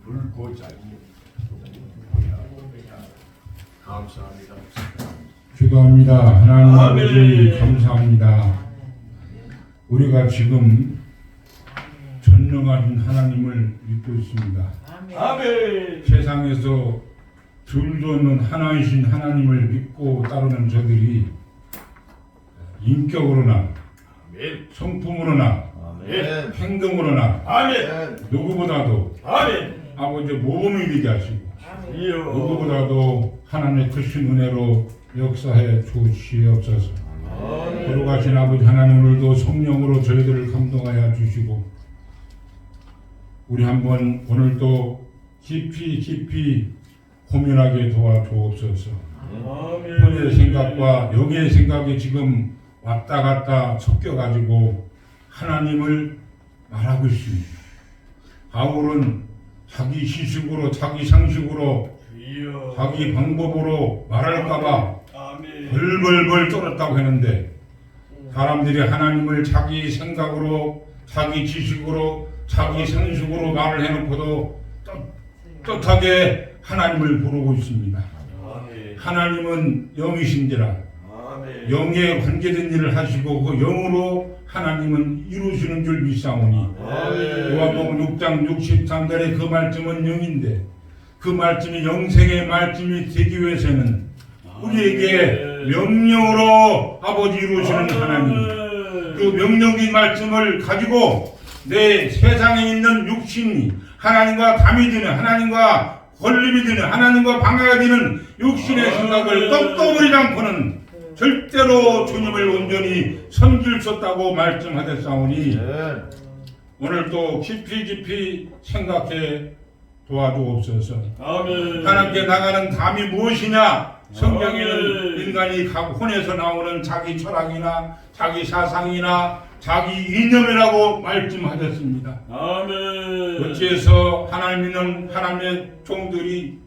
불고 자기 감사합니다. 기도합니다. 하나님 아멘. 아버지 감사합니다. 우리가 지금 전능하신 하나님을 믿고 있습니다. 아멘. 세상에서 둘도 없는 하나이신 하나님을 믿고 따르는 저들이 인격으로나 아멘. 성품으로나 아멘. 행동으로나 아멘. 누구보다도 아멘. 아버지 모범이 되게 하시고 이요. 누구보다도 하나님의 크신 은혜로 역사해 주시옵소서. 아멘. 거룩하신 아버지 하나님, 오늘도 성령으로 저희들을 감동하여 주시고 우리 한번 오늘도 깊이 고민하게 도와주옵소서. 혼의 생각과 영의 생각이 지금 왔다 갔다 섞여가지고 하나님을 말하고 있습니다. 바울은 자기 시식으로, 자기 상식으로, 이요. 자기 방법으로 말할까봐 아멘. 벌벌벌 떨었다고 했는데, 사람들이 하나님을 자기 생각으로, 자기 지식으로, 자기 상식으로 말을 해놓고도 떳떳하게 하나님을 부르고 있습니다. 아멘. 하나님은 영이신지라 아멘. 영에 관계된 일을 하시고 그 영으로 하나님은 이루시는 줄 믿사오니, 아멘. 요한복음 6장 63절에 그 말씀은 영인데 그 말씀이 영생의 말씀이 되기 위해서는 우리에게 명령으로 아버지 이루시는 하나님, 그 명령인 말씀을 가지고 내 세상에 있는 육신이 하나님과 담이 되는, 하나님과 권립이 되는, 하나님과 방해가 되는 육신의 생각을 꺾어버리지 않고는 절대로 주님을 온전히 섬길 수 없다고 말씀하셨사오니 오늘도 깊이 생각해 도와주옵소서. 아멘. 하나님께 나가는 담이 무엇이냐? 성경에는 아멘. 인간이 각 혼에서 나오는 자기 철학이나 자기 사상이나 자기 이념이라고 말씀하셨습니다. 아멘. 어찌해서 하나님 믿는 하나님의 종들이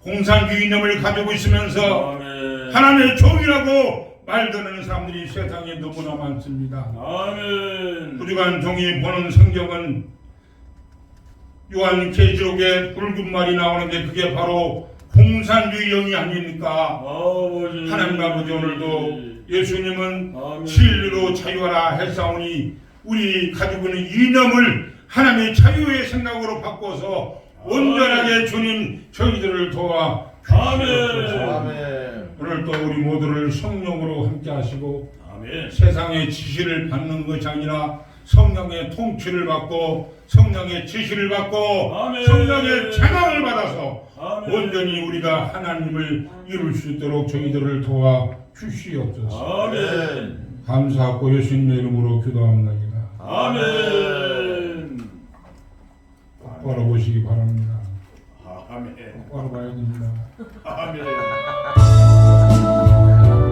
공산주의 이념을 가지고 있으면서 아멘. 하나님의 종이라고 말드는 사람들이 세상에 너무나 많습니다. 아멘. 부족한 종이 보는 성경은 요한계시록에 붉은 말이 나오는데 그게 바로 공산주의 영이 아닙니까? 아버지. 하나님 아버지, 오늘도 예수님은 아멘. 진리로 자유하라 했사오니 우리 가지고 있는 이념을 하나님의 자유의 생각으로 바꿔서 온전하게 주님 저희들을 도와 주시옵소서. 아멘. 오늘도 우리 모두를 성령으로 함께 하시고 아멘. 세상의 지시를 받는 것이 아니라 성령의 통치를 받고 성령의 지시를 받고 아멘. 성령의 장악을 받아서 아멘. 온전히 우리가 하나님을 이룰 수 있도록 저희들을 도와 주시옵소서. 아멘. 감사하고 예수님의 이름으로 기도합니다. 아멘. 똑바로 보시기 바랍니다. 아멘. 똑바로 봐야 됩니다. 아멘. 똑바로 보고 싶어요.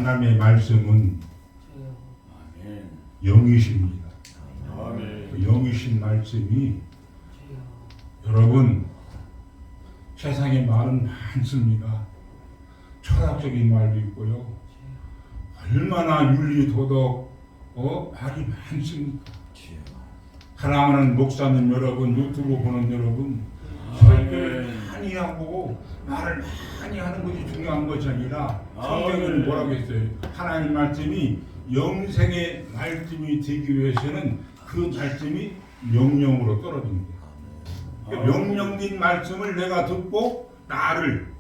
하나님의 말씀은 아멘. 영이십니다. 아멘. 그 영이신 말씀이 여러분 세상에 말은 많습니다. 철학적인 말도 있고요. 얼마나 윤리 도덕 말이 많습니까? 사랑하는 목사님 여러분, 유튜브 보는 여러분, 설교를 많이 하고 말을 많이 하는 것이 중요한 것이 아니라 성경은 뭐라고 했어요? 하나님 말씀이 영생의 말씀이 되기 위해서는 그 말씀이 명령으로 떨어집니다. 명령된 말씀을 내가 듣고 나를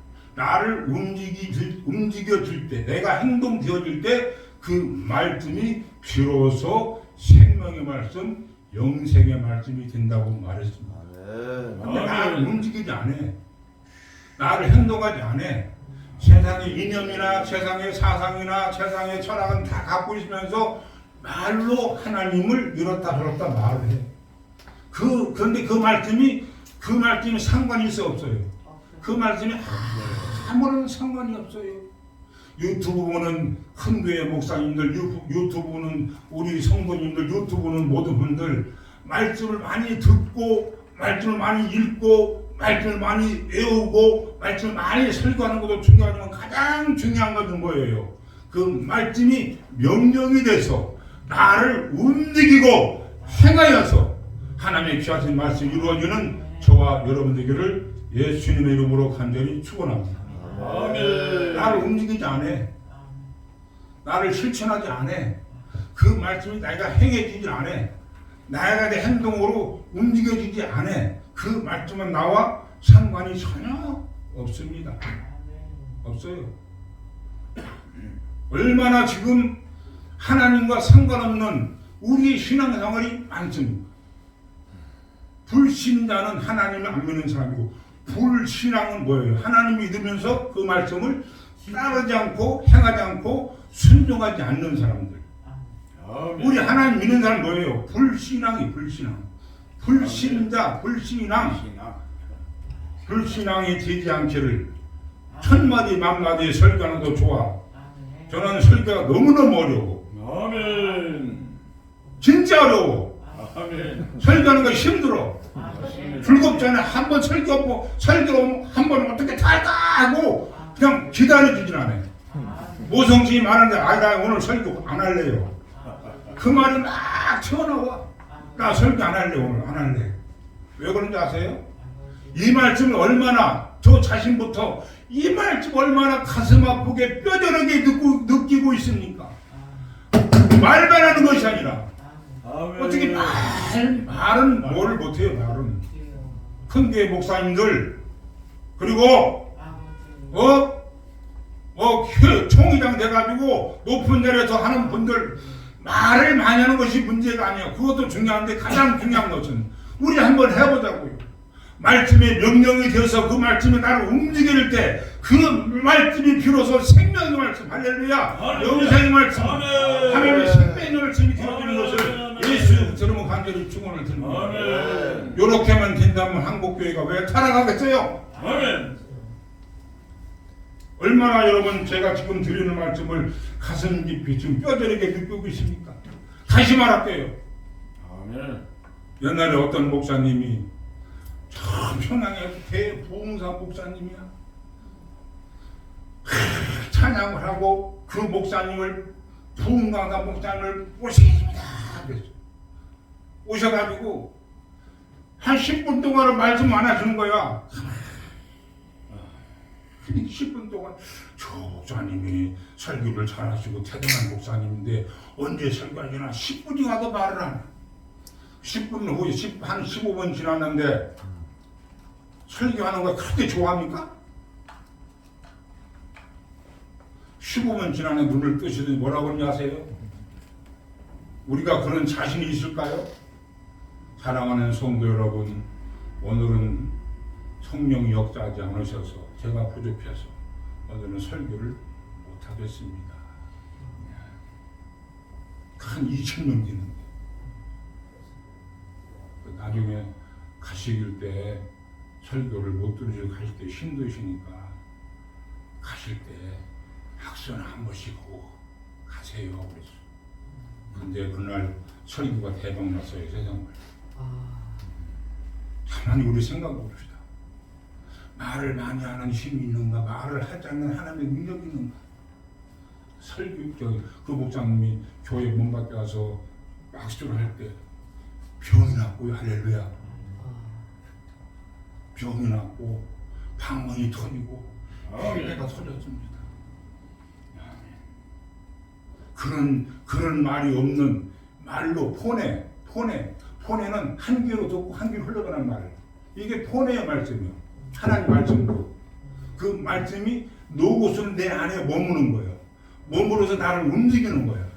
움직여줄 때, 내가 행동되어질 때 그 말씀이 비로소 생명의 말씀, 영생의 말씀이 된다고 말했습니다. 근데 나를 움직이지 않아. 나를 행동하지 않아. 세상의 이념이나 세상의 사상이나 세상의 철학은 다 갖고 있으면서 말로 하나님을 이렇다 저렇다 말을 해. 그런데 그 말씀이 상관이 있어 없어요. 그 말씀이 아무런 상관이 없어요. 유튜브 보는 큰 교회 목사님들, 유튜브 보는 우리 성도님들, 유튜브 보는 모든 분들 말씀을 많이 듣고 말씀을 많이 읽고 말씀을 많이 외우고 말씀을 많이 설교하는 것도 중요하지만 가장 중요한 것은 뭐예요? 그 말씀이 명령이 돼서 나를 움직이고 행하여서 하나님의 귀하신 말씀이 이루어지는 저와 여러분 되기를 예수님의 이름으로 간절히 축원합니다. 아멘. 나를 움직이지 않아. 나를 실천하지 않아. 그 말씀이 내가 행해지지 않아. 나가 내 행동으로 움직여지지 않아. 그 말씀은 나와 상관이 전혀 없습니다. 없어요. 얼마나 지금 하나님과 상관없는 우리의 신앙생활이 많습니다. 불신자는 하나님을 안 믿는 사람이고 불신앙은 뭐예요? 하나님 믿으면서 그 말씀을 따르지 않고 행하지 않고 순종하지 않는 사람들. 아멘. 우리 하나님 믿는 사람 뭐예요? 불신앙이 불신앙. 불신자, 불신앙이 되지 않기를 천마디 만마디 설교하는 것도 좋아. 저는 설교가 너무너무 어려워. 아멘. 진짜 어려워. 아멘. 설교하는 거 힘들어. 불겁잖아. 한번 설교 한번 어떻게 다 할까 하고 그냥 기다려주진 않아. 모성심이 많은데 나 오늘 설교 안 할래요. 그 말이 막 튀어나와. 나 설교 안 할래. 오늘 안 할래. 왜 그런지 아세요? 이 말씀을 얼마나 저 자신부터 이 말씀 얼마나 가슴 아프게 뼈저리게 느끼고 있습니까? 말만 하는 것이 아니라 아멘. 어떻게 말은 뭘 못해요. 말은 큰 교회 목사님들 그리고 총회장 돼가지고 높은 자리에서 하는 분들 말을 많이 하는 것이 문제가 아니에요. 그것도 중요한데 가장 중요한 것은 우리 한번 해보자고요. 말씀이 명령이 되어서 그 말씀이 나를 움직일 때 그 말씀이 비로소 생명의 말씀 할렐루야 영생의 말씀 하나님의 생명의 말씀이 되어지는 것을 예수 들으면 간절히 축원을 드립니다. 아멘. 요렇게만 된다면 한국교회가 왜 타락하겠어요? 아멘. 얼마나 여러분 제가 지금 드리는 말씀을 가슴 깊이 지금 뼈저리게 느끼고 있습니까? 다시 말할게요. 아멘. 옛날에 어떤 목사님이 참 편하게 대부흥사 목사님이야. 찬양을 하고 그 목사님을 부흥강사 목사님을 모시겠습니다. 그랬어. 오셔가지고 한 10분 동안은 말씀 안 하시는 거야. 10분 동안 저 목사님이 설교를 잘하시고 대단한 목사님인데 언제 설교하시나 10분이 와도 말을 안 해. 10분 후에 한 15분 지났는데 설교하는 거 그렇게 좋아합니까? 15분 지나는 눈을 뜨시더니 뭐라고 그러냐 아세요? 우리가 그런 자신이 있을까요? 사랑하는 성도 여러분, 오늘은 성령이 역사하지 않으셔서 제가 부족해서 오늘은 설교를 못하겠습니다. 한 2000명 되는데 나중에 가실 때 설교를 못 들으시고 가실 때 힘드시니까 가실 때 박수는 한 번씩 하고 가세요. 그랬어. 근데 그날 설교가 대박 났어요. 세상을. 가만히 우리 생각해 봅시다. 말을 많이 하는 힘이 있는가? 말을 하지 않는 하나님의 능력이 있는가? 그 목사님이 교회 문 밖에 와서 박수를 할 때 병이 났고요. 할렐루야. 병이 났고 방언이 터지고 해가 터졌습니다. 그런 말이 없는 말로 폰에는 한 귀로 듣고 한 귀로 흘러가는 말. 이게 폰의 말씀이요. 하나님 말씀도 그 말씀이 노고스는 내 안에 머무는 거예요. 머물러서 나를 움직이는 거예요.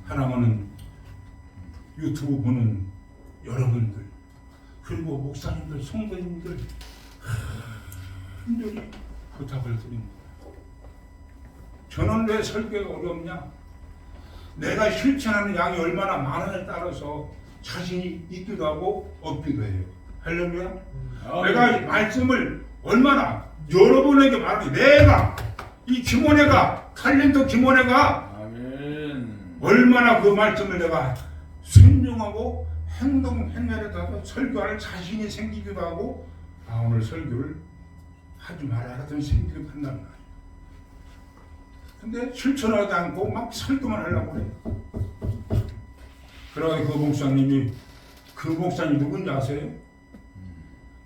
하나님은 유튜브 보는 여러분들 그리고 목사님들, 성도님들 간절히 부탁을 드립니다. 저는 왜 설교가 어렵냐? 내가 실천하는 양이 얼마나 많은에 따라서 자신이 있기도 하고 없기도 해요. 할렐루야. 내가 이 말씀을 얼마나 여러분에게 말하지 내가 이 김원혜가 탤런트 김원혜가 얼마나 그 말씀을 내가 순종하고 행동에 따라서 설교할 자신이 생기기도 하고 오늘 설교를 하지 말아야 하던 생기기도 한단 말이에요. 근데 실천하지 않고 막 설교만 하려고 그래. 그러다 그 목사님 누군지 아세요?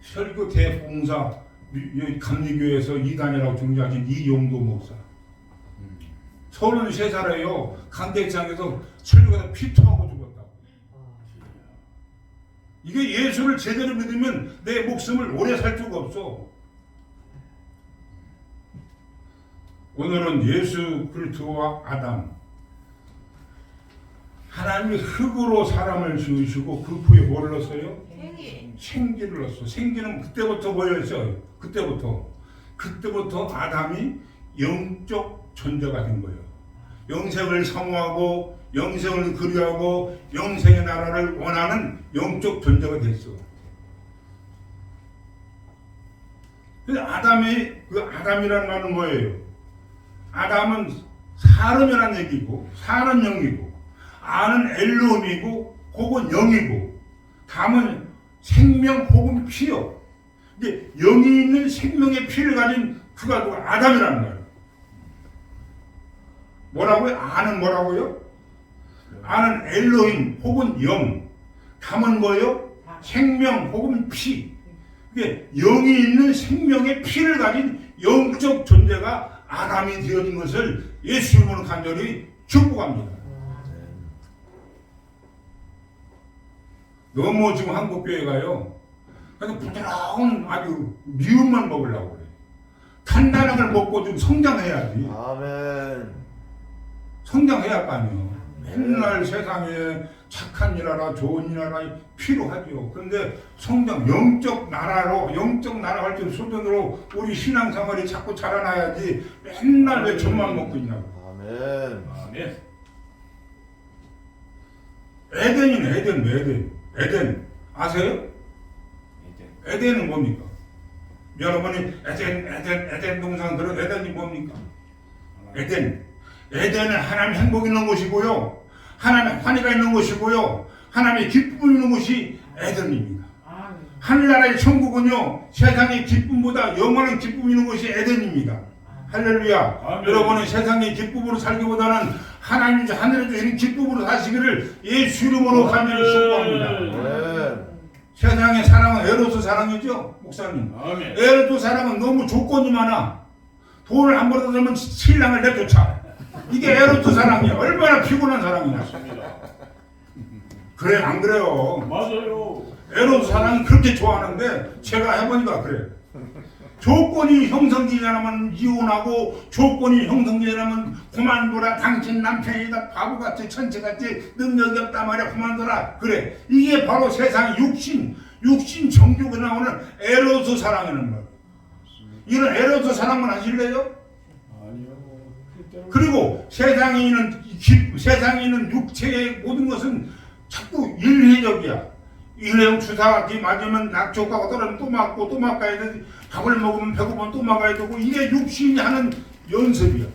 설교 대봉사 감리교회에서 이단이라고 중지하신 이용도 목사. 33살이에요. 강대창에서 설교가 피통하고 죽었다고. 이게 예수를 제대로 믿으면 내 목숨을 오래 살 수가 없어. 오늘은 예수 그리스도와 아담. 하나님이 흙으로 사람을 지으시고 그 후에 뭘 넣었어요? 생기를 넣었어. 생기는 그때부터 뭐였어요? 그때부터 아담이 영적 존재가 된 거예요. 영생을 사모하고 영생을 그리하고 영생의 나라를 원하는 영적 존재가 됐어. 근데 아담이라는 말은 뭐예요? 아담은 사람이라는 얘기고 사는 영이고 아는 엘로힘이고 혹은 영이고 담은 생명 혹은 피요. 이제 영이 있는 생명의 피를 가진 그가 누가 아담이라는 거예요. 뭐라고요? 아는 뭐라고요? 아는 엘로힘 혹은 영 담은 거예요? 생명 혹은 피. 이게 영이 있는 생명의 피를 가진 영적 존재가 아담이 되어진 것을 예수 이름으로 간절히 축복합니다. 너무 지금 한국 교회가요. 그래서 부드러운 아주 미움만 먹으려고 그래. 단단한 걸 먹고 좀 성장해야지. 아멘. 성장해야 할 거 아니에요. 맨날 세상에 착한 일 하라, 좋은 일 하라 필요하죠. 그런데 성장, 영적 나라로, 영적 나라 활동 수준으로 우리 신앙생활이 자꾸 자라나야지 맨날 왜 젖만 먹고 있냐고. 아멘. 에덴이네, 에덴. 아세요? 에덴은 뭡니까? 여러분이 에덴 동상 그런 에덴이 뭡니까? 에덴은 하나님 행복이 있는 곳이고요. 하나님 환희가 있는 곳이고요. 하나님의 기쁨이 있는 곳이 에덴입니다. 하늘나라의 천국은요. 세상의 기쁨보다 영원한 기쁨이 있는 곳이 에덴입니다. 할렐루야. 아멘. 여러분은 세상의 기쁨으로 살기보다는 하나님이 하늘에 주시는 기쁨으로 사시기를 예수 이름으로 간절히 축복합니다. 아멘. 세상의 사랑은 에로스 사랑이죠, 목사님. 아멘. 에로스 사랑은 너무 조건이 많아. 돈을 안 벌어다 주면 신랑을 내쫓아. 이게 에로스 사랑이야. 얼마나 피곤한 사랑이야. 그래, 안 그래요? 맞아요. 에로스 사랑은 그렇게 좋아하는데 제가 해보니까 그래. 조건이 형성되려면 이혼하고 조건이 형성되려면 그만둬라. 당신 남편이다 바보같이 천체같이 능력이 없단 말이야. 그만둬라. 그래. 이게 바로 세상 육신 정욕에 나오는 에로스 사랑이라는 거야. 이런 에로스 사랑만 하실래요? 아니요. 그리고 세상에 있는 육체의 모든 것은 자꾸 일회적이야. 일회용 주사 맞으면 낙초가고 떨어지면 또 맞고 또 맞아야 돼. 밥을 먹으면 배고프면 또 먹어야 되고 이게 육신이 하는 연습이야.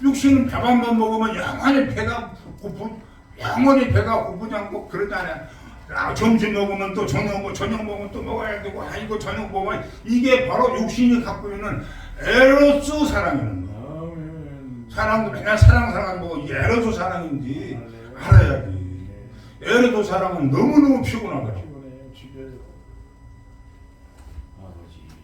육신은 밥 한 번 먹으면 영원히 배가 고프지 않고 그러잖아요. 점심 먹으면 또 저녁 먹으면 또 먹어야 되고, 이거 저녁 먹으면, 이게 바로 육신이 갖고 있는 에로스 사랑이라는 거예요. 사랑도 맨날 사랑 보고 에로스 사랑인지 알아야지. 에로스 사랑은 너무너무 피곤하더라고.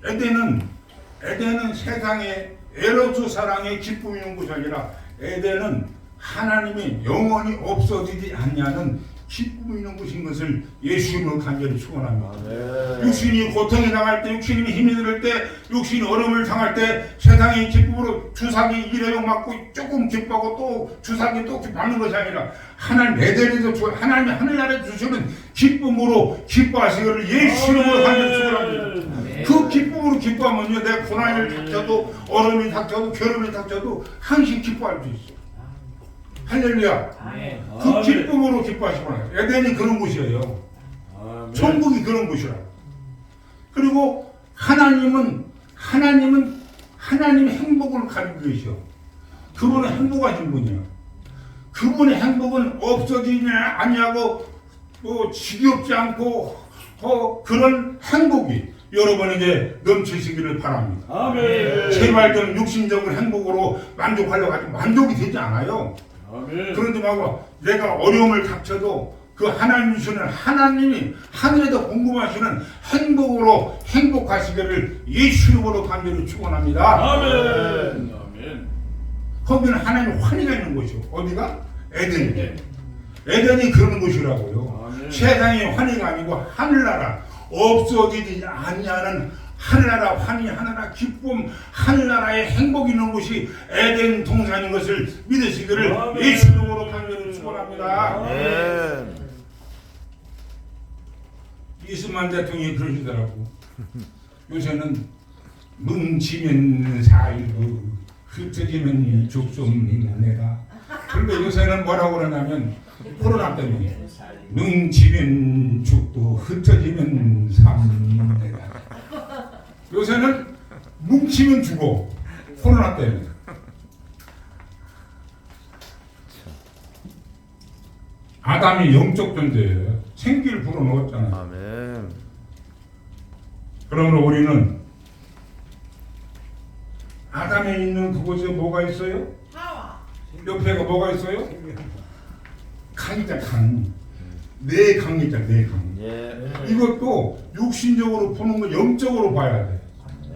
에덴은 세상에 에로스 사랑의 기쁨이 있는 곳이 아니라, 에덴은 하나님이 영원히 없어지지 않냐는 기쁨이 있는 곳인 것을 예수님을 간절히 축원합니다. 육신이 고통이 당할 때, 육신이 힘이 들 때, 육신이 어려움을 당할 때 세상의 기쁨으로 주사기 일회용 맞고 조금 기뻐하고 또 주사기 또 맞는 것이 아니라, 하나님 에덴에서 하나님이 하늘나라에 주시는 기쁨으로 기뻐하시기를 예수님으로 간절히 축원합니다. 그 기쁨으로 기뻐하면요, 내 고난이 닥쳐도, 어려움이 닥쳐도, 괴로움이 닥쳐도 항상 기뻐할 수 있어. 할렐루야. 그 기쁨으로 기뻐하시구나. 에덴이 그런 곳이에요. 천국이 그런 곳이라. 그리고 하나님은 하나님의 행복을 가지고 계셔. 그분은 행복하신 분이야. 그분의 행복은 없어지냐 아니하고 지겹지 않고 그런 행복이 여러분에게 넘치시기를 바랍니다. 아멘. 제발 좀 육신적인 행복으로 만족하려고 하지 만족이 되지 않아요. 아멘. 그런데 말고 내가 어려움을 닥쳐도 그 하나님 주시는, 하나님이 하늘에도 공급하시는 행복으로 행복하시기를 예수님으로 간절히 축원합니다. 아멘. 아멘. 거기는 하나님의 환희가 있는 곳이요. 어디가? 에덴이. 에덴이 그런 곳이라고요. 아멘. 세상의 환희가 아니고 하늘나라, 없어지지 아니하는 하늘나라 환희, 하늘나라 기쁨, 하늘나라의 행복이 있는 곳이 에덴 동산인 것을 믿으시기를 아멘. 예수님으로 간절히 축원합니다. 아멘. 이승만 대통령이 그러시더라고. 요새는 뭉치면 살고 흩어지면 죽습니다. 그런데 요새는 뭐라고 그러냐면, 코로나 때문에 뭉치면 죽고 흩어지면 삽니다. 요새는 뭉치면 죽어. 코로나 때문에. 아담이 영적 존재예요. 생기를 불어넣었잖아요. 아멘. 그러므로 우리는 아담에 있는 그곳에 뭐가 있어요? 옆에가 뭐가 있어요? 강이다, 강. 내 강이다, 내 강. 예. 이것도 육신적으로 보는 거 영적으로 봐야 돼.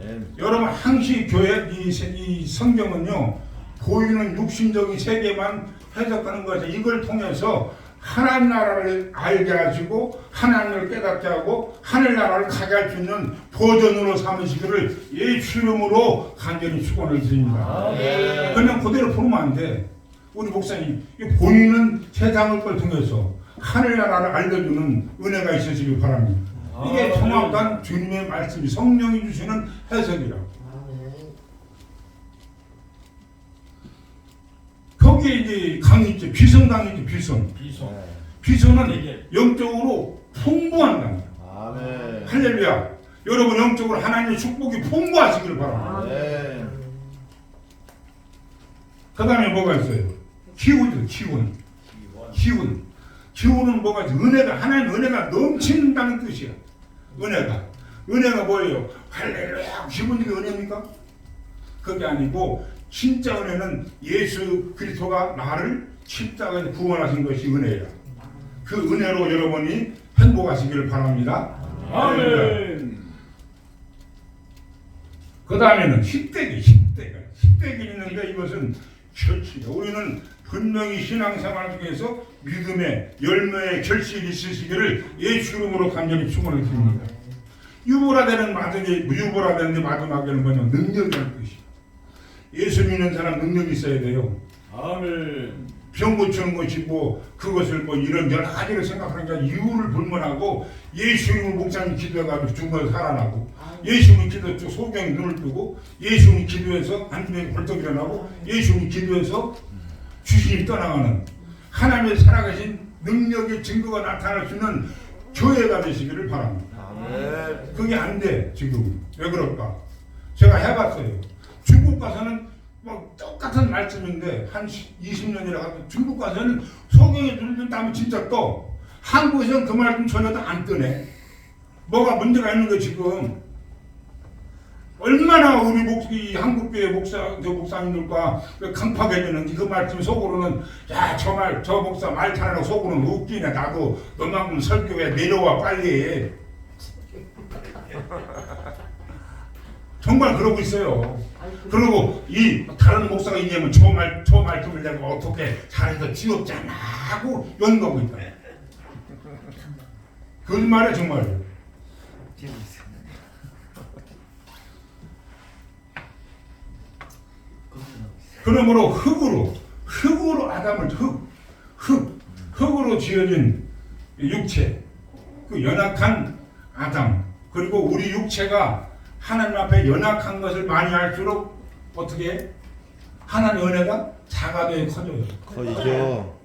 아멘. 여러분, 항시 교회 이 성경은요, 보이는 육신적인 세계만 해석하는 것이, 이걸 통해서 하나님 나라를 알게 하시고 하나님을 깨닫게 하고 하늘나라를 가게 할 수 있는 버전으로 삼으시기를 예수 이름으로 간절히 축원을 드립니다. 그냥 그대로 보면 안 돼. 우리 목사님, 이 보이는 세상을 걸 통해서 하늘나라를 알려주는 은혜가 있으시길 바랍니다. 이게 정확한 주님의 말씀이, 성령이 주시는 해석이라고. 거기에 이제 강이 있죠. 비선강이 있죠. 비선은 영적으로 풍부한 강이에요. 아멘. 할렐루야. 여러분, 영적으로 하나님의 축복이 풍부하시길 바랍니다. 아멘. 그 다음에 뭐가 있어요? 기운이죠. 기운은 뭐가 있어요? 은혜가, 하나님의 은혜가 넘친다는 뜻이야. 은혜가 뭐예요? 할렐루야. 기분이 은혜입니까? 그게 아니고, 진짜 은혜는 예수 그리스도가 나를 십자가에서 구원하신 것이 은혜야. 그 은혜로 여러분이 행복하시기를 바랍니다. 아멘. 그 다음에는 식대기 있는데, 이것은 결실이야. 우리는 분명히 신앙생활 중에서 믿음의 열매의 결실이 있으시기를 예수 이름으로 간절히 축원을 드립니다. 유보라되는데 마지막에는 뭐냐? 능력이라는 뜻이야. 예수 믿는 사람 능력이 있어야 돼요. 아멘. 병 고치는 것이 그것을 이런 여러 가지를 생각하니까 이유를 불문하고, 예수님을 목사님 기도해가지고 죽어서 살아나고, 예수님 기도해서 소경이 눈을 뜨고, 예수님 기도해서 안중에 벌떡 일어나고, 예수님 기도해서 주신이 떠나가는 하나님의 살아계신 능력의 증거가 나타날 수 있는 교회가 되시기를 바랍니다. 아멘. 그게 안 돼, 지금. 왜 그럴까? 제가 해봤어요. 중국 가서는 뭐 똑같은 말씀인데 한 20년이라 가지고 중국 가서는 소경이 들린다면 진짜 떠. 한국에서는 그 말씀 전혀도 안 뜨네. 뭐가 문제가 있는 거 지금. 얼마나 우리 이 한국교회 목사님들과 강파되는지 그 말씀 속으로는 야 저 목사 말 잘하는 속으로는 웃기네. 나도 너만큼 설교에 내려와 빨리. 정말 그러고 있어요. 그리고 이 다른 목사가 있냐면 저 말씀을 내가 어떻게 잘해서 지었잖아 하고 연구하고 있다. 거짓말이야 정말. 그러므로 흙으로 아담을 흙으로 지어진 육체, 그 연약한 아담, 그리고 우리 육체가 하나님 앞에 연약한 것을 많이 할수록 어떻게 해? 하나님의 은혜가 작아져야 커져요. 커지죠.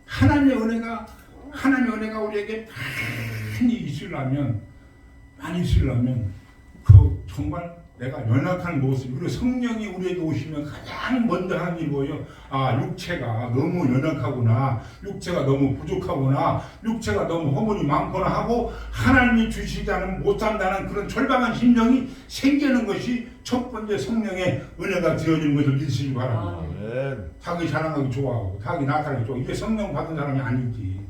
하나님의 은혜가 우리에게 많이 있으려면 그 정말 내가 연약한 모습, 그리고 성령이 우리에게 오시면 가장 먼저 하는 일이 뭐예요? 아, 육체가 너무 연약하구나, 육체가 너무 부족하구나, 육체가 너무 허물이 많구나 하고 하나님이 주시지 않으면 못 산다는 그런 절박한 심정이 생기는 것이 첫 번째 성령의 은혜가 되어지는 것을 믿으시기 바랍니다. 아멘. 자기 자랑하기 좋아하고 자기 나타나기 좋아하고 이게 성령 받은 사람이 아니지.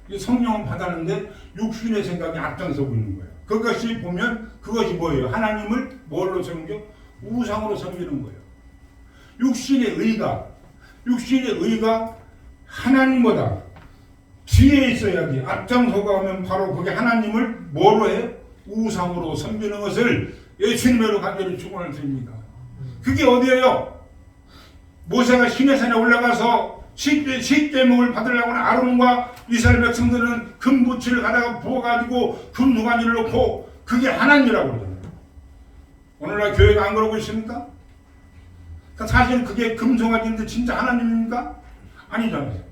이 성령을 받았는데 육신의 생각이 앞장서고 있는 거예요. 그것이 보면 그것이 뭐예요? 하나님을 뭘로 섬겨? 우상으로 섬기는 거예요. 육신의 의가 하나님보다 뒤에 있어야지. 앞장서가 하면 바로 그게 하나님을 뭐로 해요? 우상으로 섬기는 것을 예수님으로 간절히 축원을 드립니다. 그게 어디예요? 모세가 시내산에 올라가서 십계명을 받으려고 하는 아론과 이스라엘 백성들은 금부치를 가다가 부어가지고 금누가니를 놓고 그게 하나님이라고 그러잖아요. 오늘날 교회가 안 그러고 있습니까? 사실 그게 금송아지인데 진짜 하나님입니까? 아니잖아요.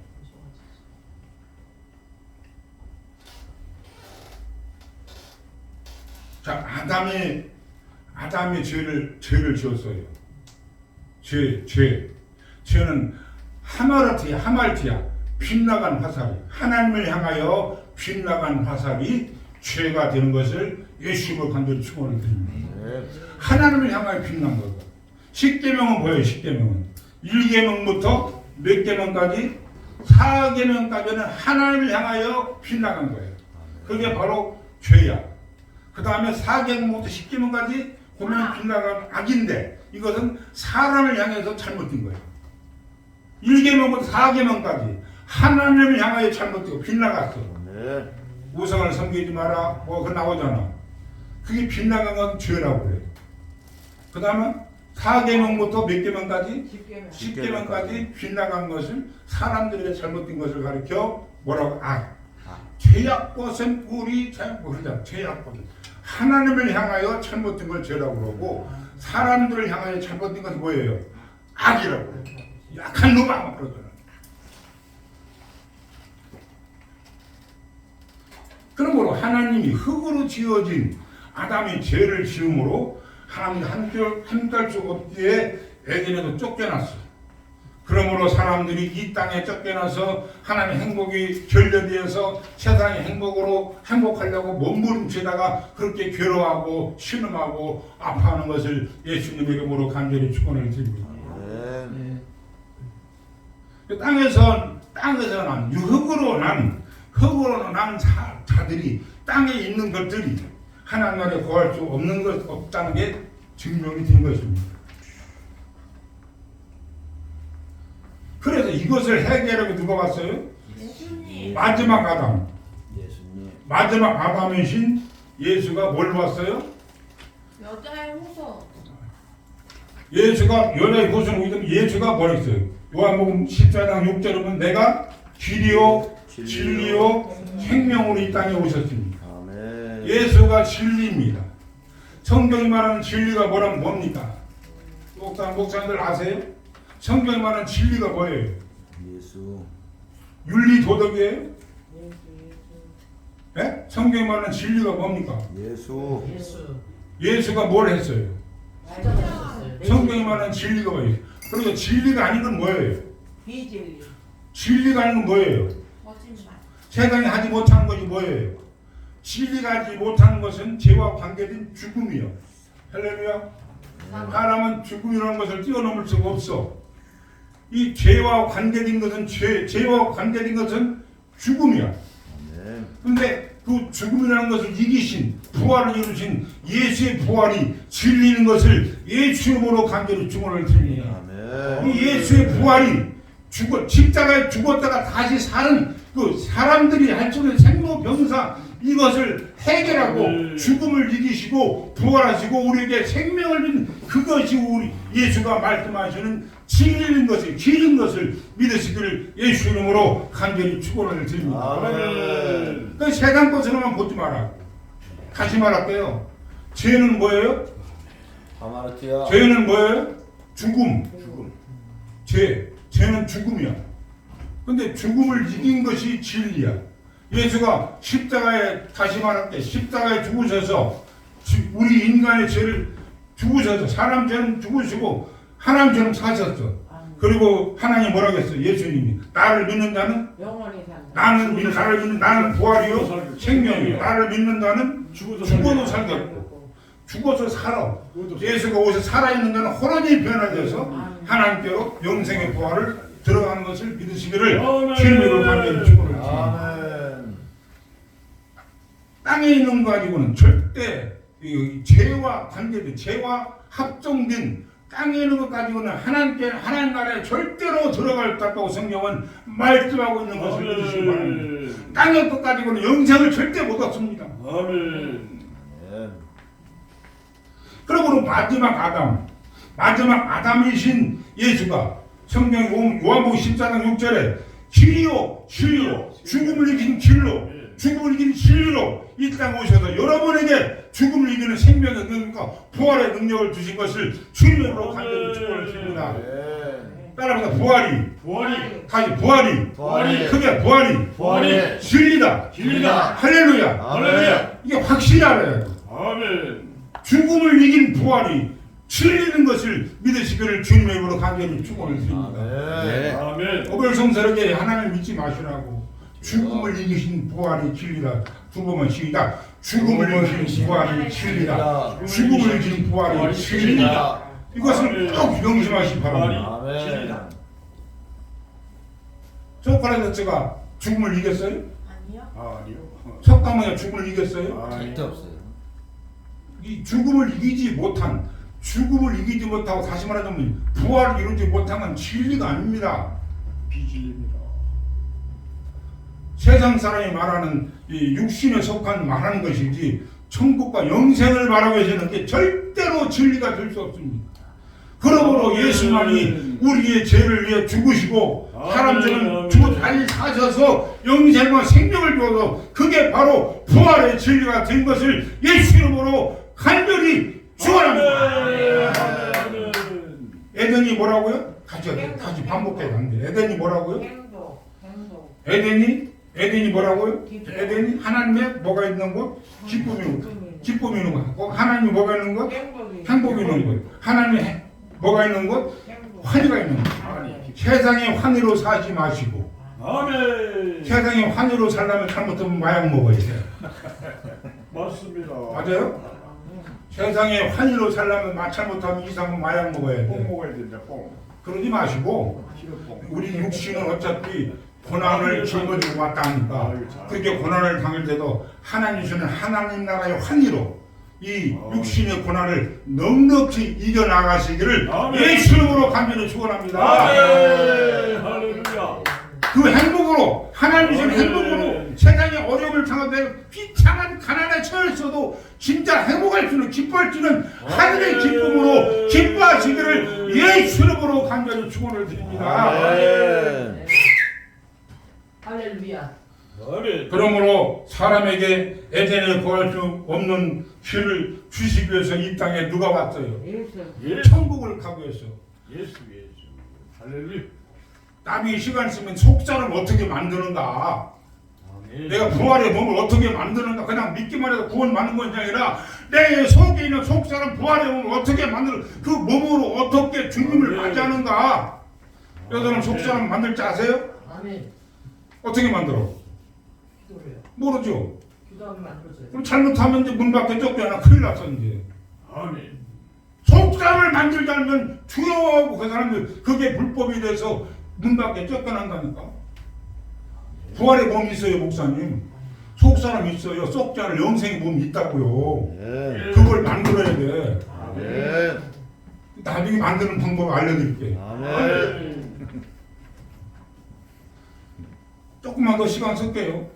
자, 아담이 죄를 지었어요. 죄는 하말티야. 빗나간 화살이, 하나님을 향하여 빗나간 화살이 죄가 되는 것을 예수님을 간절히 축원을 드립니다. 하나님을 향하여 빗난 거고, 십계명은 뭐예요? 십계명은 1계명부터 몇 계명까지? 4계명까지는 하나님을 향하여 빗나간 거예요. 그게 바로 죄야. 그 다음에 4계명부터 10계명까지 보면 빗나간 악인데 이것은 사람을 향해서 잘못된 거예요. 1계명부터 4계명까지 하나님을 향하여 잘못되고 빗나갔어. 네. 우상을 섬기지 마라. 그거 나오잖아. 그게 빗나간 건 죄라고 그래요. 그 다음에 4계명부터 몇 계명까지? 10계명까지 빗나간 것을 사람들에게 잘못된 것을 가리켜 뭐라고? 죄악것은 우리 죄악것. 하나님을 향하여 잘못된 걸 죄라고 그러고 사람들을 향하여 잘못된 것은 뭐예요? 악이라고 그래요. 약한 놈아 그러잖아. 그러므로 하나님이 흙으로 지어진 아담이 죄를 지음으로 하나님이 함께할 수 없기에 에덴에도 쫓겨났어. 그러므로 사람들이 이 땅에 쫓겨나서 하나님의 행복이 결여되어서 세상의 행복하려고 몸부림치다가 그렇게 괴로워하고 신음하고 아파하는 것을 예수님의 이름으로 간절히 축원을 드립니다. 땅에서 난 흙으로 난 자들이 땅에 있는 것들이 하나님 나라에 거할 수 없다는 게 증명이 된 것입니다. 그래서 이것을 해결하고 누가 왔어요? 예수님. 마지막 아담. 예수님. 마지막 아담이신 예수가 뭘 왔어요? 여자의 호소. 예수가 여자의 호소를 오기 예수가 뭐라 했어요? 요한복음 14장 6절에 보면 내가 길이요 진리요 생명으로 이 땅에 오셨습니다. 아멘. 예수가 진리입니다. 성경이 말하는 진리가 뭡니까? 목사님들 아세요? 성경이 말하는 진리가 뭐예요? 예수. 윤리 도덕이에요? 네? 성경이 말하는 진리가 뭡니까? 예수. 예수가 뭘 했어요? 성경에 말하는 진리가 뭐예요? 그리고 진리가 아닌 건 뭐예요? 비진리. 진리가 아닌 건 뭐예요? 거짓말. 세상이 하지 못하는 것이 뭐예요? 진리가 하지 못하는 것은 죄와 관계된 죽음이요. 할렐루야. 사람은 죽음이라는 것을 뛰어넘을 수가 없어. 이 죄와 관계된 것은 죄와 관계된 것은 죽음이야. 그런데 그 죽음이라는 것을 이기신 부활을 이루신 예수의 부활이 진리는 것을 예수님으로 간절히 축원을 드립니다. 이 예수의 부활이 십자가에 죽었다가 다시 사는 그 사람들이 할 수 있는 생로병사 이것을 해결하고 죽음을 이기시고 부활하시고 우리에게 생명을 준 그것이 우리 예수가 말씀하시는 진리는 것을 길은 것을 믿으시기를 예수 이름으로 간절히 축원을 드립니다. 그 세상 것으로만 보지 마라. 다시 말할게요. 죄는 뭐예요? 아마르티야. 죄는 뭐예요? 죽음. 죄는 죽음이야. 근데 죽음을 이긴 것이 진리야. 예수가 십자가에 다시 말할게 십자가에 죽으셔서 우리 인간의 죄를 죽으셔서 사람처럼 죽으시고 하나님처럼 사셨어. 그리고 하나님 뭐라고 했어? 예수님이 나를 믿는 자는 영원히 산다. 나를 믿는 나는 부활이요 생명이요. 나를 믿는 자는 죽어도 살겠고 죽어서 살아. 예수가 오셔서 살아있는 자는 호련히 변화돼서 하나님께로 영생의 부활을 들어가는 것을 믿으시기를 주님으로 간절히 축원을 땅에 있는 거 가지고는 절대 죄와 관계된 죄와 합종된 땅에 있는 것 가지고는 하나님 나라에 절대로 들어갈 수 없다고 성경은 말씀하고 있는 것을 믿으시기 바랍니다. 땅의 것 가지고는 영생을 절대 못 얻습니다. 아멘. 그러므로 마지막 아담이신 예수가 성경 요한복음 14장 6절에 진리요 죽음을 이긴 길로 죽음을 이긴 진리로 이 땅에 오셔서 여러분에게 죽음을 이기는 생명의 능력과 부활의 능력을 주신 것을 주님으로 간절히 축원을 드립니다. 따라합니다. 부활이 크게 부활이 진리다. 할렐루야. 이게 확실히 알아야 돼. 아멘. 죽음을 이긴 부활이 진리는 것을 믿으시기를 주님의 이름으로 간절히 축원을 드립니다. 아멘. 오별성스럽게 하나님을 믿지 마시라고. 죽음을 이기신 부활이 진리다. 두 번만 시작. 죽음을 이기신 부활이 진리다. 죽음을 이기신 부활이 진리다. 이것을 꼭 명심하시기 바랍니다. 소크라테스가 죽음을 이겼어요? 아니요. 아니요. 석가모니가 죽음을 이겼어요? 절대 없어요. 이 죽음을 이기지 못하고 다시 말하자면 부활을 이루지 못한 건 진리가 아닙니다. 비진리입니다. 세상 사람이 말하는 이 육신에 속한 말하는 것이지 천국과 영생을 말하고 계시는 게 절대로 진리가 될 수 없습니다. 그러므로 예수님이 우리의 죄를 위해 죽으시고 사람들은 죽어 다시 사셔서 영생과 생명을 주어서 그게 바로 부활의 진리가 된 것을 예수 이름으로 간절히 축원합니다. 에덴이 뭐라고요? 같이 반복해야 하는데 에덴이 뭐라고요? 행동. 에덴이 뭐라고요? 에덴이 하나님의 뭐가 있는 것? 기쁨이 있는 것. 하나님이 뭐가 있는 것? 행복이 있는 것. 하나님의 뭐가 있는 것? 환희가 있는 것. 세상에 환희로 사지 마시고 아멘. 세상에 환희로 살려면 잘못하면 마약 먹어야 돼요. 맞습니다. 맞아요? 세상에 환희로 살려면 잘못하면 이상은 마약 먹어야 뽕 돼요. 먹어야 된다. 뽕. 그러지 마시고 기름뽕. 우리 육신은 어차피 고난을 짊어지고 왔다 하니까 그렇게 고난을 당할 때도 하나님 주시는 하나님 나라의 환희로 이 육신의 고난을 넉넉히 이겨나가시기를 예수 이름으로 간절히 축원합니다. 아멘. 할렐루야. 그 행복으로 하나님 주시는 행복으로 세상의 어려움을 당하되 비참한 가난에 처했어도 진짜 행복할 수는 기뻐할 수는 하늘의 기쁨으로 기뻐하시기를 예수 이름으로 간절히 축원을 드립니다. 할렐루야. 아멘. 그러므로 사람에게 에덴에 구할 수 없는 길을 주시기 위해서 이 땅에 누가 왔어요? 예수. 천국을 가고 했어. 예수. 할렐루야. 남이 시간 쓰면 속사를 어떻게 만드는가? 내가 부활의 몸을 어떻게 만드는가 그냥 믿기만 해도 구원 받는 것이 아니라 내 속에 있는 속사람 부활의 몸을 어떻게 만드는 그 몸으로 어떻게 주님을 맞이하는가. 여러분 속사람 만들 줄 아세요? 아멘. 어떻게 만들어? 기도래요. 모르죠. 기도하면 만들어져요. 그럼 잘못하면 이제 문 밖에 쫓겨나 큰일 났어 이제. 아멘. 속사람을 만들지 않으면 주여하고 그 사람들 그게 불법이 돼서 문 밖에 쫓겨난다니까. 부활의 몸이 있어요 목사님. 속사람 있어요. 썩지 않을 영생의 몸이 있다고요. 아멘. 그걸 만들어야 돼. 아멘. 나중에 만드는 방법 알려드릴게요. 아멘. 조금만 더 시간 쓸게요.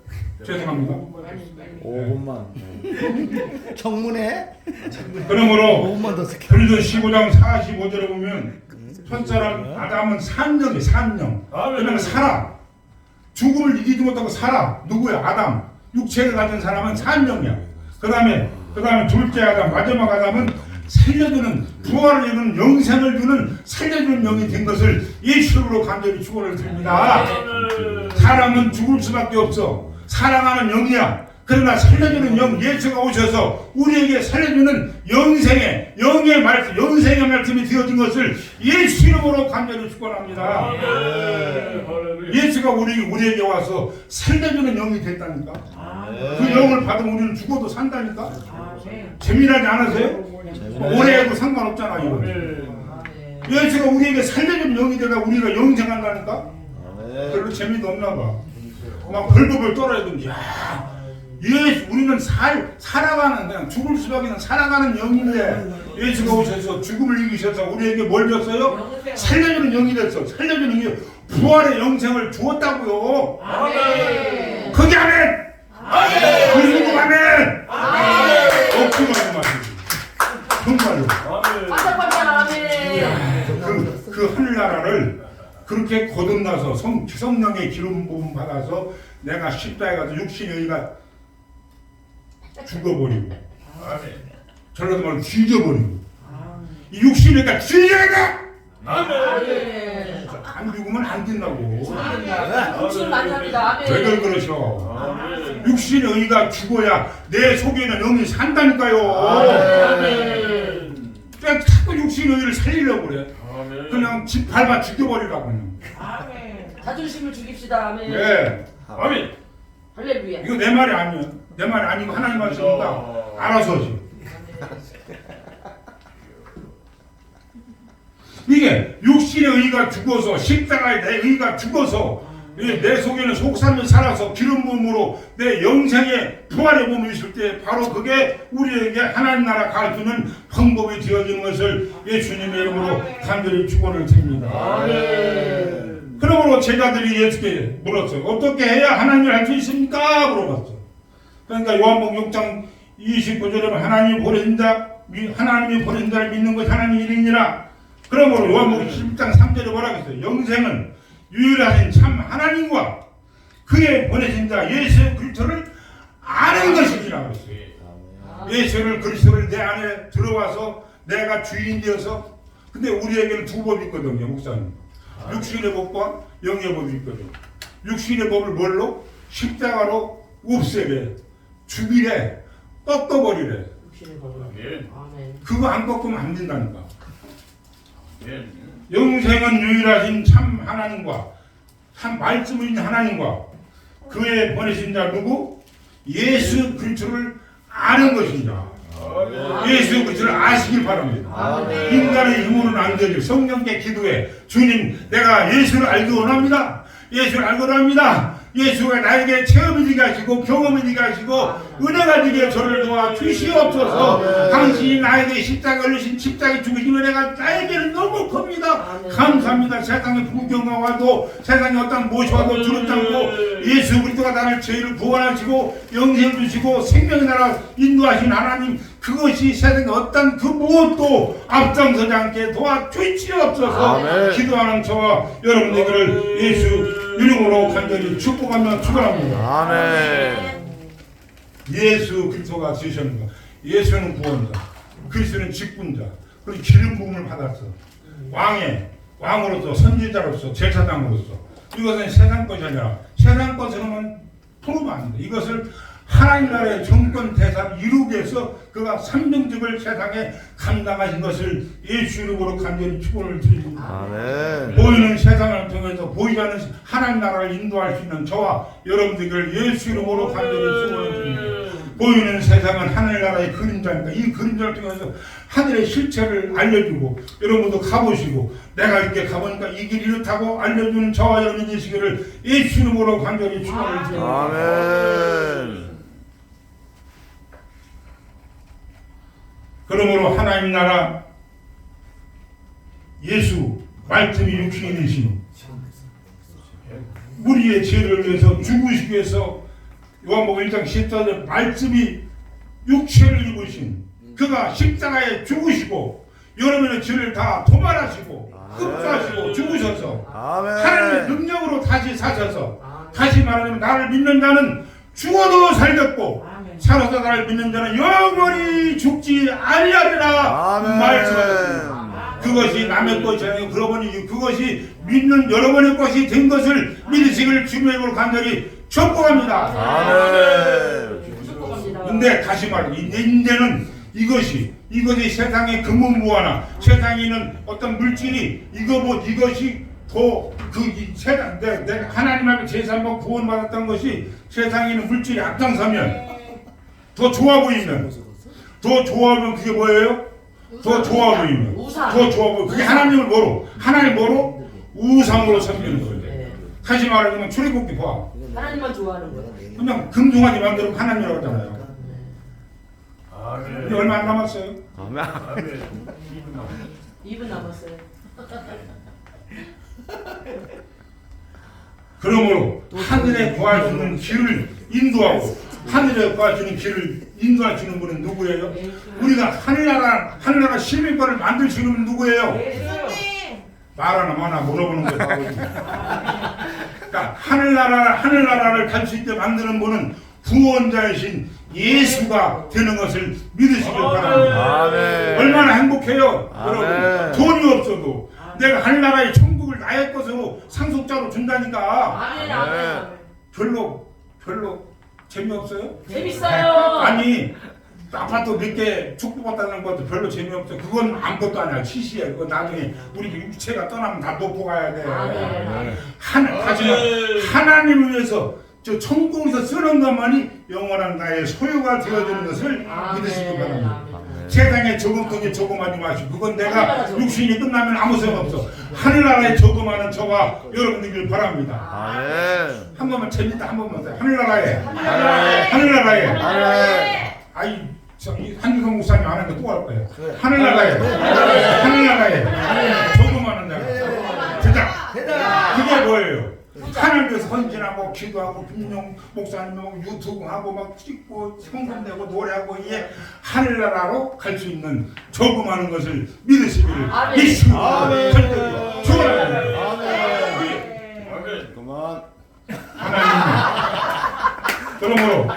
죄송합니다. 많이 많이. 5분만. 청문회? 그러므로 5분만 더 쓸게. 그리고 15장 45절에 보면 첫사람 아담은 산령이 산령. 그냥 살아. 죽음을 이기지 못하고 살아. 누구야? 아담. 육체를 가진 사람은 산령이야. 그 다음에 둘째 아담, 마지막 아담은 살려주는 부활을 이루는 영생을 주는 살려주는 영이 된 것을 예수로 간절히 축원을 드립니다. 사람은 죽을 수밖에 없어. 사랑하는 영이야. 그러나 살려주는 영 예수가 오셔서 우리에게 살려주는 영의 말씀이 되어진 것을 예수 이름으로 간절히 축원합니다. 예수가 우리에게 와서 살려주는 영이 됐다니까. 그 영을 받으면 우리는 죽어도 산다니까. 아멘. 재미나지 않으세요? 오래 해도 상관없잖아요. 아멘. 예수가 우리에게 살려주는 영이 되다 우리가 영생한다니까. 아멘. 별로 재미도 없나 봐. 막 벌벌벌 떨어야 되는데 야, 예수 우리는 살아가는 그냥 죽을 수밖에 없는 살아가는 영인데 예수가 오셔서 죽음을 이기셔서 우리에게 뭘 줬어요? 살려주는 영이 됐어. 살려주는 영이 부활의 영생을 주었다고요. 아멘. 그게 아멘. 그리고 아멘. 억지로 말이지. 정말로. 반짝반짝 아멘. 그 하늘나라를 그렇게 거듭나서 성령의 기름 부음 받아서 내가 십자가에 가서 육신의 의가 죽어버리고 전라도 말로 뒤져버리고 이 육신의 의가 뒤져야 아멘. 안 죽으면 안 된다고. 욕심 많이 합니다. 아멘. 왜들 그러셔. 육신의 의가 죽어야 내 속에는 영이 산다니까요. 아멘. 그냥 자꾸 육신의 의를 살리려고 그래. 아멘. 그냥 집 밟아 죽여버리라고 그냥. 아멘. 자존심을 죽입시다. 아멘. 네. 아멘. 할렐루야. 이거 내 말이 아니에요. 내 말이 아니고 하나님 말씀이니까 알아서 하지. 이게 육신의 의가 죽어서 십자가에 내 의가 죽어서 내 속에는 속삼이 살아서 기름 부음으로 내 영생의 부활의 몸이 있을 때 바로 그게 우리에게 하나님 나라 가르치는 방법이 되어지는 것을 예수님의 이름으로 간절히 축원을 드립니다. 아멘. 그러므로 제자들이 예수께 물었어요. 어떻게 해야 하나님을 할 수 있습니까? 물어봤어. 그러니까 요한복음 6장 29절에 하나님이 보내신 자를 믿는 것이 하나님의 일이니라. 그러므로 요한복음 10장 3절에 뭐라고 했어요? 영생은 유일하신 참 하나님과 그의 보내신 자 예수 그리스도를 아는 것이라고 했어요. 예수를 그리스도를 내 안에 들어와서 내가 주인 되어서 근데 우리에게는 두 법이 있거든요. 목사님. 육신의 법과 영의 법이 있거든요. 육신의 법을 뭘로? 십자가로 없애래. 죽이래. 꺾어버리래. 욕심의 법을. 아멘. 그거 안 꺾으면 안 된다니까. 아멘. 영생은 유일하신 참 하나님과 참 말씀을 있는 하나님과 그의 보내신 자 누구? 예수 그리스도를 아는 것입니다. 예수 그리스도를 아시길 바랍니다. 아멘. 인간의 힘으로는 안 되죠. 성령께 기도해. 주님, 내가 예수를 알기 원합니다. 예수를 알기 원합니다. 예수가 나에게 체험이 되게 하시고 경험이 되게 하시고 은혜가 되게 저를 도와 주시옵소서. 당신이 나에게 십자가 흘리신 십자가 죽으신 은혜가 나에게는 너무 큽니다. 감사합니다. 세상에 부경과 와도 세상에 어떤 무엇이 와도 두렵지 않고 예수 그리스도가 나를 죄를 구원하시고 영생을 주시고 생명의 나라 인도하신 하나님 그것이 세상에 어떤 그 무엇도 앞장서지 않게 도와주시옵소서. 기도하는 저와 여러분들을 예수 이름으로 간절히 축복하며 축원합니다. 아멘. 예수 그리스도가 되셨는가? 예수는 구원자, 그리스도는 직분자, 그리고 기름 부음을 받았어. 왕으로서 선지자로서 제사장으로서 이것은 세상 것이 아니라 세상 것으로는 풀으면 안 돼. 이것을 하나님 나라의 정권 대사를 이루기 위해서 그가 삼명직을 세상에 감당하신 것을 예수 이름으로 간절히 축원을 드립니다. 아멘. 보이는 세상을 통해서 보이지 않는 하나님 나라를 인도할 수 있는 저와 여러분들을 예수 이름으로 간절히 축원을 드립니다. 보이는 세상은 하늘나라의 그림자니까 이 그림자를 통해서 하늘의 실체를 알려주고 여러분도 가보시고 내가 이렇게 가보니까 이 길이 이렇다고 알려주는 저와 여러분이 되시기를 예수 이름으로 간절히 축원을 드립니다. 아멘. 그러므로 하나님 나라 예수 말씀이 육신이 되신 우리의 죄를 위해서 죽으시기 위해서 요한복음 1장 14절 말씀이 육체를 입으신 그가 십자가에 죽으시고 여러분의 죄를 다 도말하시고 흡수하시고 죽으셔서 하나님의 아멘. 능력으로 다시 사셔서 다시 말하자면 나를 믿는 자는 죽어도 살겠고 살아서 나를 믿는 자는 영원히 죽지 아니하리라 아멘. 말씀하셨습니다. 그것이 남의 것이 아니고 그러고 보니 그것이 믿는 여러분의 것이 된 것을 믿으시기를 주님의 이름으로 간절히 축복합니다. 아멘. 축복합니다. 근데 다시 말해 이제는 이것이 세상의 금은무화나 세상에 있는 어떤 물질이 이것이 더 세상 내 하나님 앞에 제사한번 구원받았던 것이 세상에 있는 물질이 앞장서면 더 좋아 보이면 그게 뭐예요? 더 좋아 보이면 우상. 더 좋아 보이면 그게 하나님을 뭐로 우상으로 섬기는 거예요. 네. 다시 말하자면 출애굽기 봐. 하나님만 좋아하는 거예요. 그냥 금송아지 만들면 하나님이라고 하잖아요. 아멘. 근데 얼마 안 남았어요. 아멘. 아멘. 2분 남았어요. 그러므로 하늘에 구할 수 있는 길을 인도하고 하늘에 구할 수 있는 길을 인도할 수 있는 분은 누구예요? 우리가 하늘나라 시민권을 만들 수 있는 분은 누구예요? 말하나 마나 물어보는 거예요. 그러니까 하늘나라를 갈 수 있게 만드는 분은 구원자이신 예수가 되는 것을 믿으시길 바랍니다. 아멘. 얼마나 행복해요. 아멘. 여러분 돈이 없어도 내가 하늘나라의 천국을 나의 것으로 상속자로 준다니까 아멘, 아멘. 별로 재미없어요? 재밌어요. 아니 아파트 몇 개 축복받다는 것도 별로 재미없어. 그건 아무것도 아니야. 시시해. 그거 나중에 우리 육체가 떠나면 다 놓고 가야 돼. 아멘. 하나님을 위해서 저 천국에서 쓰는 것만이 영원한 나의 소유가 되어지는 것을 믿으시기 바랍니다. 세상에 저금통에 저금하지 마시고 그건 내가 육신이 끝나면 아무 소용없어. 하늘나라에 저금하는 저와 여러분들길 바랍니다. 아멘. 한 번만 재밌다 한 번만 더. 하늘나라에 아이 한유성 목사님 안 하니까 또 할 거예요. 하늘나라에 저금하는 자가 대장 그게 뭐예요? 하나님께서 헌신하고 기도하고 김용 목사님하고 유튜브하고 막 찍고 성금 내고 노래하고 이게 하늘나라로 갈 수 있는 저금하는 것을 믿으시기를 예수 간절히 축원합니다. 아멘. 그만. 하나님 그러므로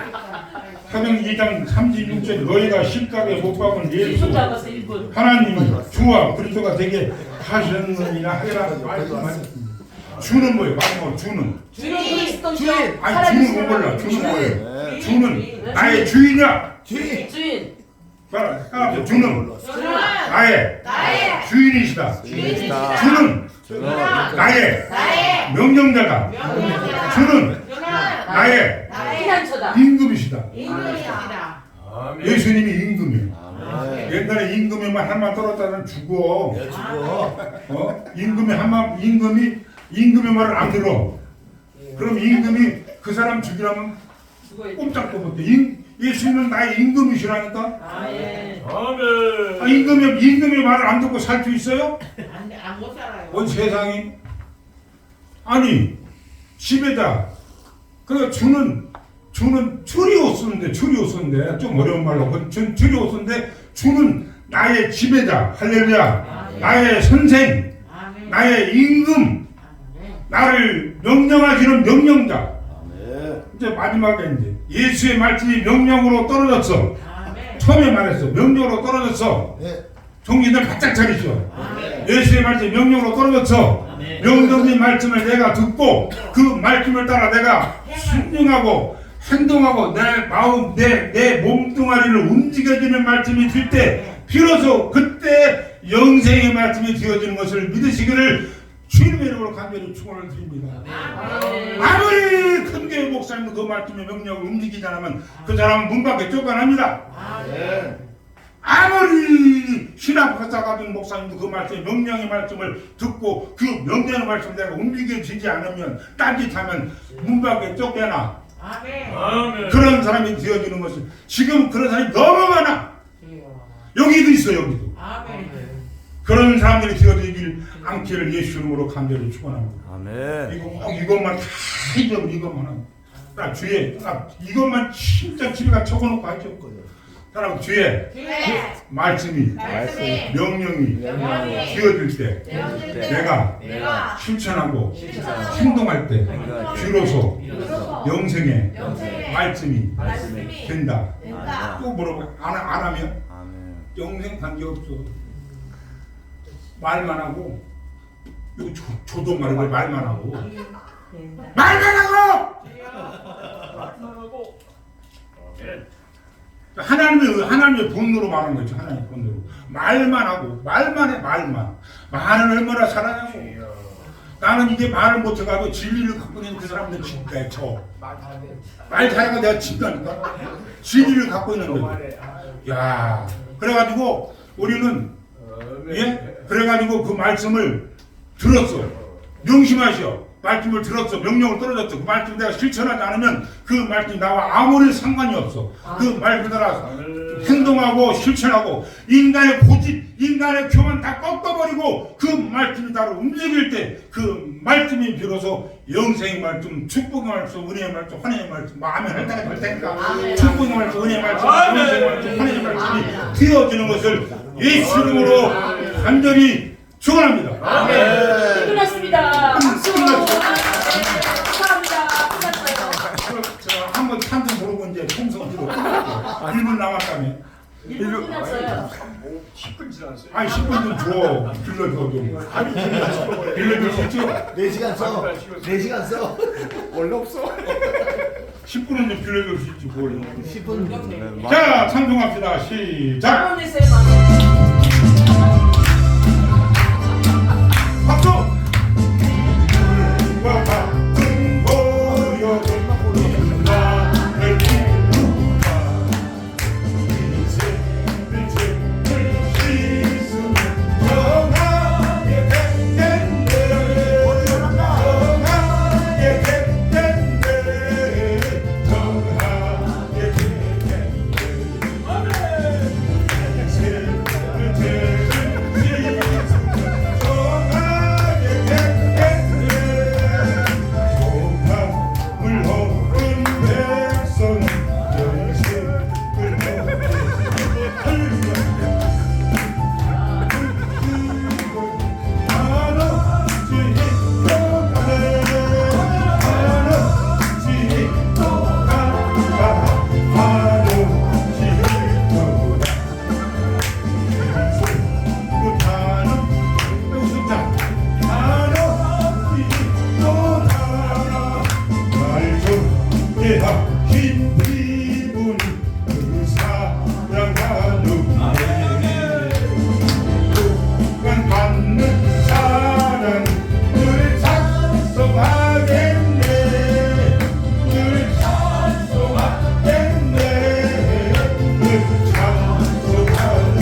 사도행 2장 36절 너희가 십자가에 못 박은 1분 예수 남았어 1분. 하나님이 주와 그리스도가 되게 하셨느니라 하리라 말씀하셨습니다. 주는 뭐예요? 마지막으로 주는 주인. 아니 주는 못 몰라. 주는 뭐예요? 네. 주는 나의 주인이야. 주인. 봐라. 주는 주인. 나의 주인이시다. 주인이시다. 주는 나의 명령자다. 주는 나의 피난처다. 임금이시다. 아멘. 예수님이 임금이에요. 아멘. 옛날에 임금이만 한만 떨었다면 죽어. 내 죽어. 임금의 말을 안 들어. 그럼 임금이 그 사람 죽이라면 죽어야 돼. 꼼짝도 못해. 예수님은 나의 임금이시라니까. 아멘. 아멘. 임금의 말을 안 듣고 살 수 있어요? 못 살아요. 온 세상이 아니 지배자. 그 주는 주리오스인데 좀 어려운 말로 주리오스인데 주는 나의 지배자. 할렐루야. 나의 선생. 나의 임금. 나를 명령하시는 명령자. 이제 마지막에 이제 예수의 말씀이 명령으로 떨어졌어. 처음에 말했어. 명령으로 떨어졌어. 네. 정신을 바짝 차리죠. 예수의 말씀 명령으로 떨어졌어. 명령의 말씀을 내가 듣고 그 말씀을 따라 내가 순종하고 행동하고 내 마음 내 몸뚱아리를 움직여주는 말씀이 들 때 비로소 그때 영생의 말씀이 되어지는 것을 믿으시기를 주님의 이름으로 간절히 축원을 드립니다. 아무리 큰 교회 목사님도 그 말씀의 명령을 움직이지 않으면 그 사람은 문 밖에 쫓겨납니다. 아무리 신학 박사 같은 목사님도 그 말씀의 명령의 말씀을 듣고 그 명령의 말씀을 내가 움직여지지 않으면 딴짓하면 문 밖에 쫓겨나. 아멘. 그런 사람이 되어지는 것은 지금 그런 사람이 너무 많아. 여기도 있어 여기도. 그런 사람들이 되어지길 않기를 예수 이름으로 간절히 축원합니다. 아멘. 이것만 다 잊어버려 이것만 하면 딱 주에 딱 이것만 진짜 집에 가 적어놓고 하죠. 사람 주에 말씀이 명령이 되어질 때 내가 실천하고 행동할 때 비로소 영생의 말씀이 된다. 또 물어봐 안 하면 영생 관계 없어. 말만 하고 이거 조도 말고 말만 하고 아멘. 하나님의 본노로 말하는 거죠. 하나님의 본노로 말만 하고 말만 해 말만 말은 얼마나 잘하냐고. 나는 이제 말을 못해가지고 진리를 갖고 있는 그 사람들 진짜 말 잘하고 내가 진다니까 진리를 갖고 있는 거죠. 야 그래가지고 우리는 그래가지고 그 말씀을 들었어. 명심하시오. 말씀을 들었어. 명령을 떨어졌어. 그 말씀 내가 실천하지 않으면 그 말씀이 나와 아무리 상관이 없어. 그 말씀 따라 행동하고 실천하고 인간의 고집, 인간의 교만 다 꺾어버리고 그 말씀이 따로 움직일 때 그 말씀이 비로소 영생의 말씀, 축복의 말씀, 은혜의 말씀, 환혜의 말씀, 마음에 할 때가 될 테니까 축복의 말씀, 은혜의 말씀, 영생의 말씀, 환혜의 말씀이 되어지는 것을 예수 이름으로 간절히 축원합니다. 아멘. 끝났습니다. 박수. 감사합니다. 끝났어요. 한번 찬송 부르고 이제 통성 기도 1분 남았다며. 1분 끝났어요. 10분 지났어요. 아니 10분 좀 줘. 빌려줘 좀. 빌려줄 수 있죠? 4시간 써. 4시간 써. 원래 없어. 10분은 좀 빌려줄 수 있지 뭘. 10분. 자 찬송합시다. 시작. 만원 내세요, 만원. 박수! 와 같은 고요한 나를 이루다 인생을 씻으면 정하게 됐겠네 정하게 됐겠네 정하게 됐겠네 흰 피부는 그 사랑하는 누군 받는 사랑 늘 찬송하겠네 늘 찬송하겠네 늘 찬송하겠네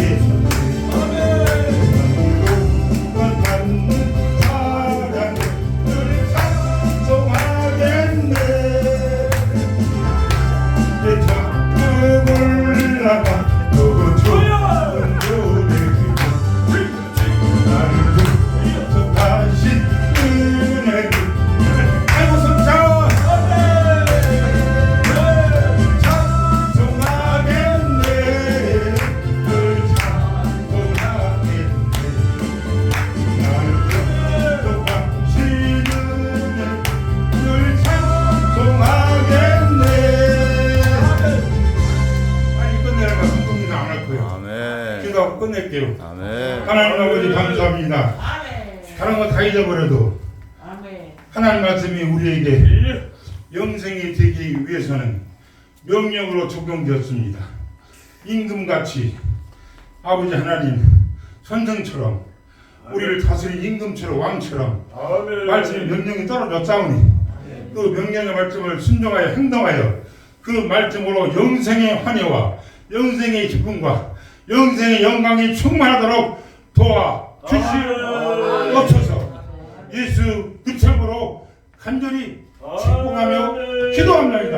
누군 받는 사랑 늘 찬송하겠네 올라가 너무 좋은 노래지만 나를 부탁하신 은혜를 아이고 성찬 찬송하겠네 늘 찬송하겠네 나를 부탁하신 은혜를 늘 찬송하겠네 끝내라고 성공기도 안 할 거예요. 아멘. 기도하고 끝낼게요. 아멘. 하나님 아버지 감사합니다. 아멘. 다른 거 다 잊어버려도 아멘. 하나님 말씀이 우리에게 영생이 되기 위해서는 명령으로 적용되었습니다. 임금같이 아버지 하나님 선생처럼 우리를 다스린 임금처럼 왕처럼 말씀의 명령이 떨어졌사오니 그 명령의 말씀을 순종하여 행동하여 그 말씀으로 영생의 환희와 영생의 기쁨과 영생의 영광이 충만하도록 도와 주시옵소서. 예수 그 참으로 간절히 축복하며 기도합니다.